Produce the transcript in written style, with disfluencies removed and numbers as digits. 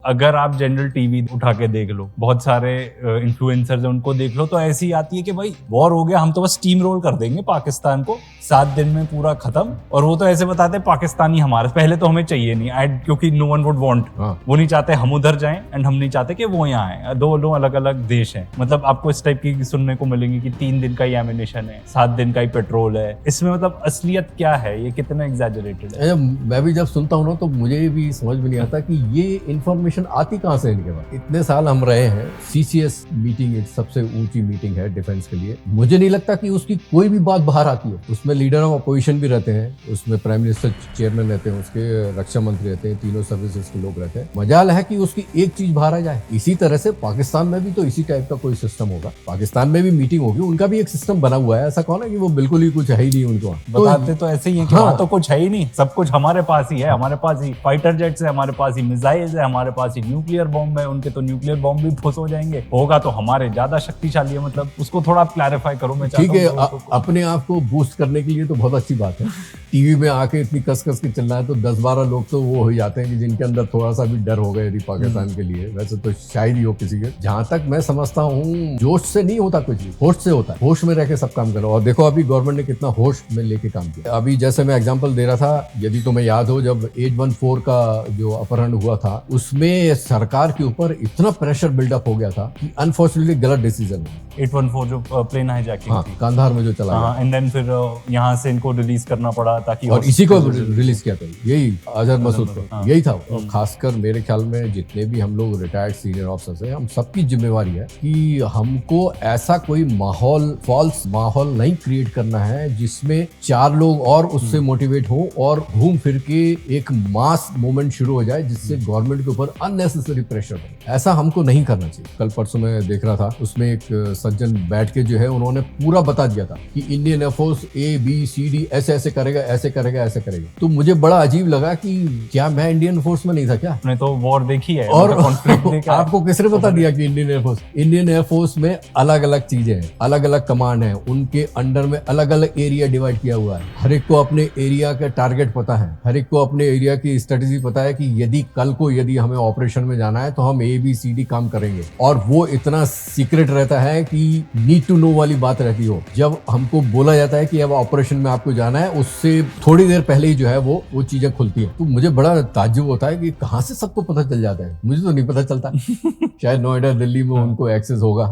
अगर आप general TV उठा के देख लो, बहुत सारे इन्फ्लुएंसर्स हैं उनको देख लो, तो ऐसी आती है कि भाई वॉर हो गया, हम तो बस स्टीम रोल कर देंगे पाकिस्तान को 7 दिन में पूरा खत्म। और वो तो ऐसे बताते हैं पाकिस्तानी हमारे, पहले तो हमें चाहिए नहीं क्योंकि नो वन वुड वांट, वो नहीं चाहते हम उधर जाएं एंड हम नहीं चाहते कि वो यहाँ आए। दो अलग अलग देश हैं। मतलब आपको इस टाइप की सुनने को मिलेंगे कि 3 दिन का ही एमिनेशन है, 7 दिन का ही पेट्रोल है। इसमें मतलब असलियत क्या है, ये कितना एग्जैजरेटेड है? मैं भी जब सुनता हूँ ना तो मुझे भी समझ में नहीं आता कि ये इन्फॉर्मेशन आती कहाँ से इनके पास। इतने साल हम रहे हैं, सीसीएस मीटिंग एक सबसे ऊंची मीटिंग है डिफेंस के लिए। मुझे नहीं लगता कि उसकी कोई भी बात बाहर आती है। उसमें लीडर ऑफ अपोजिशन भी रहते हैं, उसमें प्राइम मिनिस्टर चेयरमैन रहते हैं, उसके रक्षा मंत्री रहते हैं, तीनों सर्विसेज के लोग रहते हैं। मजाल है कि उसकी एक चीज बाहर आ जाए। इसी तरह से पाकिस्तान में भी तो इसी टाइप का कोई सिस्टम होगा। पाकिस्तान में भी मीटिंग होगी, उनका भी एक सिस्टम बना हुआ है। ऐसा कौन है कि वो बिल्कुल ही कुछ है ही नहीं उनको बताते तो ऐसे ही है कि वहाँ तो कुछ है ही नहीं, सब कुछ हमारे पास ही है। हमारे पास ही फाइटर जेट्स है, हमारे पास ही मिसाइल्स है, हमारे पास ही न्यूक्लियर बॉम्ब है। उनके तो न्यूक्लियर बॉम्ब भी फुस हो जाएंगे, होगा तो हमारे ज्यादा शक्तिशाली है। मतलब उसको थोड़ा क्लैरिफाई करो। मैं ठीक है, अपने आप को बूस्ट करने के लिए तो बहुत अच्छी बात है। टीवी में आके इतनी कस कस के चलना है तो 10-12 लोग तो वो हो जाते हैं कि जिनके अंदर थोड़ा सा भी डर होगा यदि पाकिस्तान के लिए। वैसे तो शायद ही हो किसी के। जहां तक मैं समझता हूँ, जोश से नहीं होता कुछ भी, होश से होता है। होश में रह के सब काम करो। और देखो अभी गवर्नमेंट ने कितना होश में लेके काम किया। अभी जैसे मैं एग्जाम्पल दे रहा था, यदि तुम्हें याद हो, जब 814 का जो अपहरण हुआ था, उसमें सरकार के ऊपर इतना प्रेशर बिल्डअप हो गया था कि अनफॉर्चुनेटली गलत डिसीजन है। 814 जो प्लेन हाईजैकिंग थी कांधार में जो चला गया, एंड देन फिर यहाँ से इनको रिलीज करना पड़ा ताकि, और इसी को रिलीज किया था, यही अजहर मसूद को, यही था। और खासकर मेरे ख्याल में जितने भी हम लोग रिटायर्ड सीनियर ऑफिसर्स हैं, हम सबकी जिम्मेवारी है कि हमको ऐसा कोई माहौल, फॉल्स माहौल नहीं क्रिएट करना है जिसमें 4 लोग और उससे मोटिवेट हो और घूम फिर के एक मास मूवमेंट शुरू हो जाए जिससे गवर्नमेंट के ऊपर अननेसेसरी प्रेशर बने। ऐसा हमको नहीं करना चाहिए। कल परसों में देख रहा था, उसमें एक सज्जन बैठ के जो है उन्होंने पूरा बता दिया था कि इंडियन एयरफोर्स ABCD ऐसे ऐसे करेगा, ऐसे करेगा, ऐसे करेगा। तो मुझे बड़ा अजीब लगा कि क्या मैं इंडियन फोर्स में नहीं था क्या? आपने तो वॉर देखी है और आपको किसने बता दिया कि इंडियन एयरफोर्स में अलग अलग चीजें हैं, अलग अलग कमांड है, उनके अंडर में अलग अलग एरिया डिवाइड किया हुआ है। हर एक को अपने एरिया का टारगेट पता है, हर एक को अपने एरिया की स्ट्रेटेजी पता है कि यदि कल को यदि हमें ऑपरेशन में जाना है तो हम ABCD काम करेंगे। और वो इतना सीक्रेट रहता है कि नीड टू नो वाली बात रहती हो। जब हमको बोला जाता है कि अब ऑपरेशन में आपको जाना है, उससे थोड़ी देर पहले ही जो है वो चीजें खुलती है। तो मुझे बड़ा ताज्जुब होता है कि कहां से सबको पता चल जाता है। मुझे तो नहीं पता चलता। शायद नोएडा दिल्ली में उनको एक्सेस होगा।